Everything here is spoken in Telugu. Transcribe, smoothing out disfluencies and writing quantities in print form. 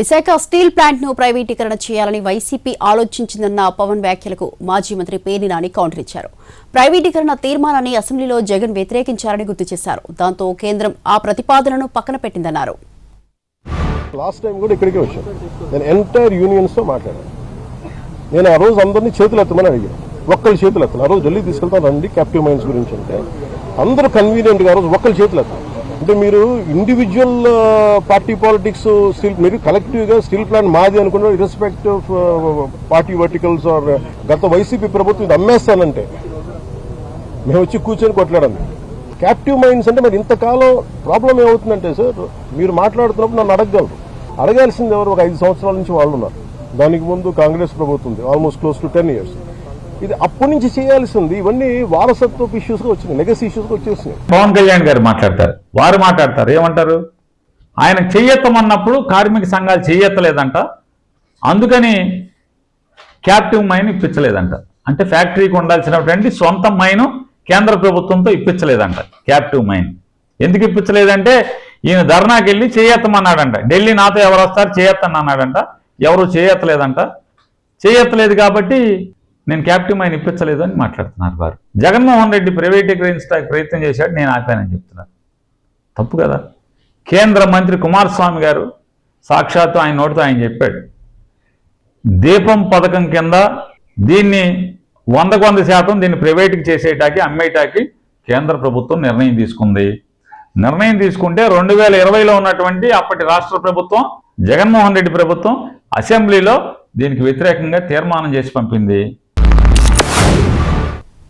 విశాఖ స్టీల్ ప్లాంట్ ను ప్రైవేటీకరణ చేయాలని వైసీపీ ఆలోచించిందన్న పవన్ వ్యాఖ్యలకు మాజీ మంత్రి పేర్ని నాని కౌంటర్ ఇచ్చారు. ప్రైవేటీకరణ తీర్మానాన్ని అసెంబ్లీలో జగన్ వ్యతిరేకించారని గుర్తు చేశారు. దాంతో కేంద్రం ఆ ప్రతిపాదనను పక్కన పెట్టిందన్నారు. లాస్ట్ టైం కూడా ఇక్కడికే వచ్చాను. నేను ఎంటైర్ యూనియన్స్ తో మాట్లాడాను. నేను ఆ రోజు అందరినీ చేతులు ఎత్తమని అడిగాను. ఒక్కరి చేతులు ఎత్తాను. ఆ రోజు ఢిల్లీ తీసుకెళ్తాను రండి క్యాప్టివ్ మైన్స్ గురించి అంటే అందరూ కన్వీనియంట్ గా ఆ రోజు ఒక్కరి చేతులు ఎత్తాను. అంటే మీరు ఇండివిజువల్ పార్టీ పాలిటిక్స్ స్టిల్ మీరు కలెక్టివ్ గా స్టీల్ ప్లాంట్ మాది అనుకున్న irrespective of party verticals or గత వైసీపీ ప్రభుత్వం ఇది అమ్మేస్తానంటే మేము వచ్చి కూర్చొని కొట్లాడాలి. క్యాప్టివ్ మైన్స్ అంటే మరి ఇంతకాలం ప్రాబ్లం ఏమవుతుందంటే సార్ మీరు మాట్లాడుతున్నప్పుడు నన్ను అడగగలరు. అడగాల్సింది ఎవరు? ఒక 5 సంవత్సరాల నుంచి వాళ్ళు ఉన్నారు. దానికి ముందు కాంగ్రెస్ ప్రభుత్వం ఉంది, ఆల్మోస్ట్ క్లోజ్ టు 10 years. ఇది అప్పటి నుంచి చేయాల్సింది. ఇవన్నీ వారసత్వ ఇష్యూస్ గా వచ్చినాయి, లెగసీ ఇష్యూస్ గా వచ్చేసినాయి. పవన్ కళ్యాణ్ గారు మాట్లాడతారు, వారు మాట్లాడతారు, ఏమంటారు? ఆయన చెయ్యెత్తమన్నప్పుడు కార్మిక సంఘాలు చెయ్యెత్తలేదంట, అందుకని క్యాప్టివ్ మైన్ ఇప్పించలేదంట. అంటే ఫ్యాక్టరీకి ఉండాల్సినటువంటి సొంత మైను కేంద్ర ప్రభుత్వంతో ఇప్పించలేదంట. క్యాప్టివ్ మైన్ ఎందుకు ఇప్పించలేదంటే ఈయన ధర్నాకి వెళ్ళి చేయెత్తమన్నాడంట. ఢిల్లీ నాతో ఎవరు వస్తారు చేయెత్తని అన్నాడంట. ఎవరు చేయెత్తలేదంట. చేయెత్తలేదు కాబట్టి నేను క్యాప్టివ్ మైన్ ఇప్పించలేదు అని మాట్లాడుతున్నారు వారు. జగన్మోహన్ రెడ్డి ప్రైవేటీకరించడానికి ప్రయత్నం చేశాడు, నేను ఆపానని చెప్తున్నారు. తప్పు కదా? కేంద్ర మంత్రి కుమారస్వామి గారు సాక్షాత్తు ఆయన నోటితో ఆయన చెప్పాడు, దీపం పథకం కింద దీన్ని 100% దీన్ని ప్రైవేట్కి చేసేటాకి అమ్మేటాకి కేంద్ర ప్రభుత్వం నిర్ణయం తీసుకుంది. నిర్ణయం తీసుకుంటే 2020లో ఉన్నటువంటి అప్పటి రాష్ట్ర ప్రభుత్వం జగన్మోహన్ రెడ్డి ప్రభుత్వం అసెంబ్లీలో దీనికి వ్యతిరేకంగా తీర్మానం చేసి పంపింది.